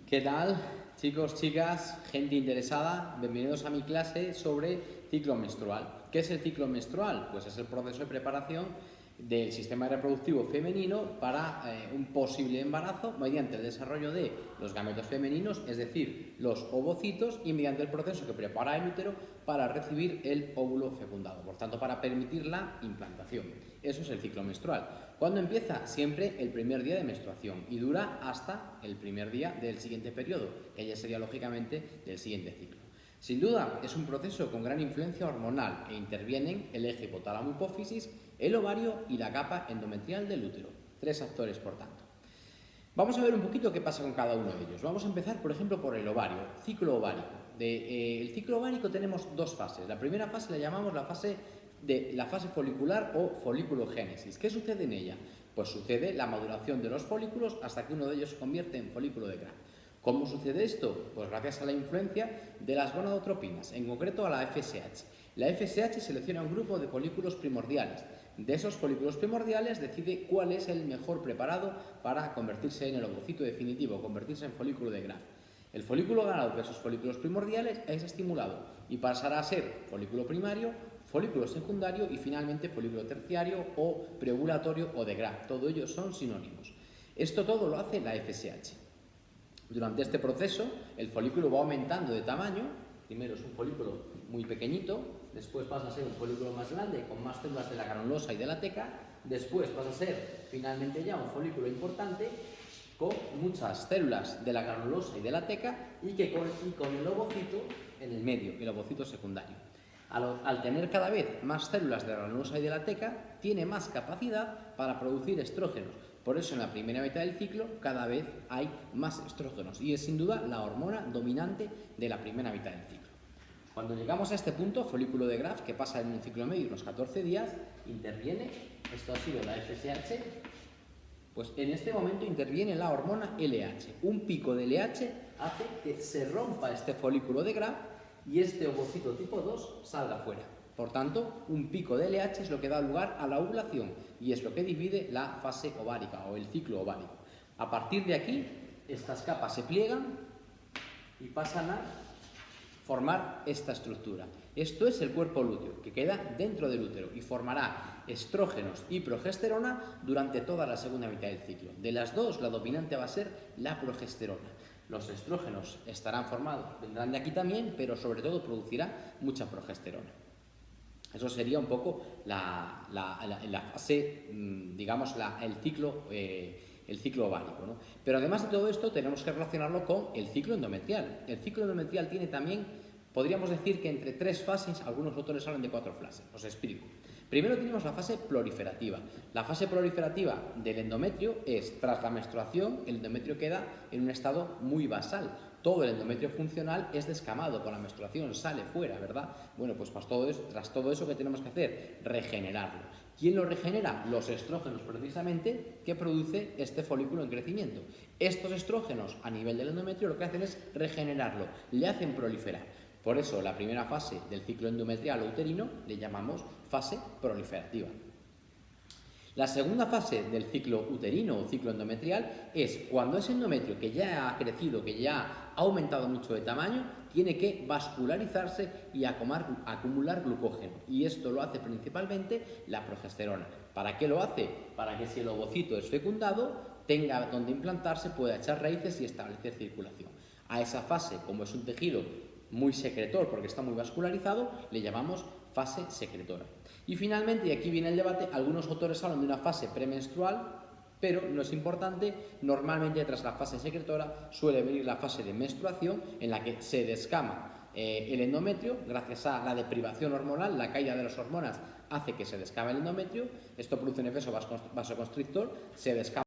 ¿Qué tal, chicos, chicas, gente interesada? Bienvenidos a mi clase sobre ciclo menstrual. ¿Qué es el ciclo menstrual? Pues es el proceso de preparación del sistema reproductivo femenino para un posible embarazo mediante el desarrollo de los gametos femeninos, es decir, los ovocitos, y mediante el proceso que prepara el útero para recibir el óvulo fecundado, por tanto, para permitir la implantación. Eso es el ciclo menstrual. ¿Cuándo empieza? Siempre el primer día de menstruación y dura hasta el primer día del siguiente periodo, que ya sería lógicamente del siguiente ciclo. Sin duda, es un proceso con gran influencia hormonal e intervienen el eje hipotálamo-hipófisis, el ovario y la capa endometrial del útero. Tres actores, por tanto. Vamos a ver un poquito qué pasa con cada uno de ellos. Vamos a empezar, por ejemplo, por el ovario, ciclo ovárico. El ciclo ovárico tenemos dos fases. La primera fase la llamamos la fase folicular o folículogénesis. ¿Qué sucede en ella? Pues sucede la maduración de los folículos hasta que uno de ellos se convierte en folículo de Graf. ¿Cómo sucede esto? Pues gracias a la influencia de las gonadotropinas, en concreto a la FSH. La FSH selecciona un grupo de folículos primordiales. De esos folículos primordiales decide cuál es el mejor preparado para convertirse en el ovocito definitivo, convertirse en folículo de Graf. El folículo ganado de esos folículos primordiales es estimulado y pasará a ser folículo primario, folículo secundario y finalmente folículo terciario o preovulatorio o de Graf. Todo ello son sinónimos. Esto todo lo hace la FSH. Durante este proceso, el folículo va aumentando de tamaño. Primero es un folículo muy pequeñito, después pasa a ser un folículo más grande con más células de la granulosa y de la teca, después pasa a ser finalmente ya un folículo importante con muchas células de la granulosa y de la teca y con el ovocito en el medio, el ovocito secundario. Al tener cada vez más células de la granulosa y de la teca, tiene más capacidad para producir estrógenos. Por eso en la primera mitad del ciclo cada vez hay más estrógenos y es sin duda la hormona dominante de la primera mitad del ciclo. Cuando llegamos a este punto, folículo de Graf, que pasa en un ciclo medio unos 14 días, interviene, esto ha sido la FSH, pues en este momento interviene la hormona LH. Un pico de LH hace que se rompa este folículo de Graf y este ovocito tipo 2 salga fuera. Por tanto, un pico de LH es lo que da lugar a la ovulación y es lo que divide la fase ovárica o el ciclo ovárico. A partir de aquí, estas capas se pliegan y pasan a formar esta estructura. Esto es el cuerpo lúteo, que queda dentro del útero y formará estrógenos y progesterona durante toda la segunda mitad del ciclo. De las dos, la dominante va a ser la progesterona. Los estrógenos estarán formados, vendrán de aquí también, pero sobre todo producirá mucha progesterona. Eso sería un poco la fase, digamos, el ciclo ovárico, ¿no? Pero además de todo esto tenemos que relacionarlo con el ciclo endometrial. El ciclo endometrial tiene también, podríamos decir que entre tres fases, algunos autores hablan de 4 fases, os explico. Primero tenemos la fase proliferativa. La fase proliferativa del endometrio es, tras la menstruación, el endometrio queda en un estado muy basal. Todo el endometrio funcional es descamado, con la menstruación sale fuera, ¿verdad? Bueno, pues tras todo eso, ¿qué tenemos que hacer? Regenerarlo. ¿Quién lo regenera? Los estrógenos, precisamente, que produce este folículo en crecimiento. Estos estrógenos, a nivel del endometrio, lo que hacen es regenerarlo, le hacen proliferar. Por eso, la primera fase del ciclo endometrial o uterino le llamamos fase proliferativa. La segunda fase del ciclo uterino o ciclo endometrial es cuando ese endometrio que ya ha crecido, que ya ha aumentado mucho de tamaño, tiene que vascularizarse y acumular glucógeno. Y esto lo hace principalmente la progesterona. ¿Para qué lo hace? Para que si el ovocito es fecundado, tenga donde implantarse, pueda echar raíces y establecer circulación. A esa fase, como es un tejido muy secretor porque está muy vascularizado, le llamamos fase secretora. Y finalmente, y aquí viene el debate, algunos autores hablan de una fase premenstrual, pero no es importante. Normalmente tras la fase secretora suele venir la fase de menstruación en la que se descama el endometrio gracias a la deprivación hormonal. La caída de las hormonas hace que se descame el endometrio, esto produce un efecto vasoconstrictor, se descama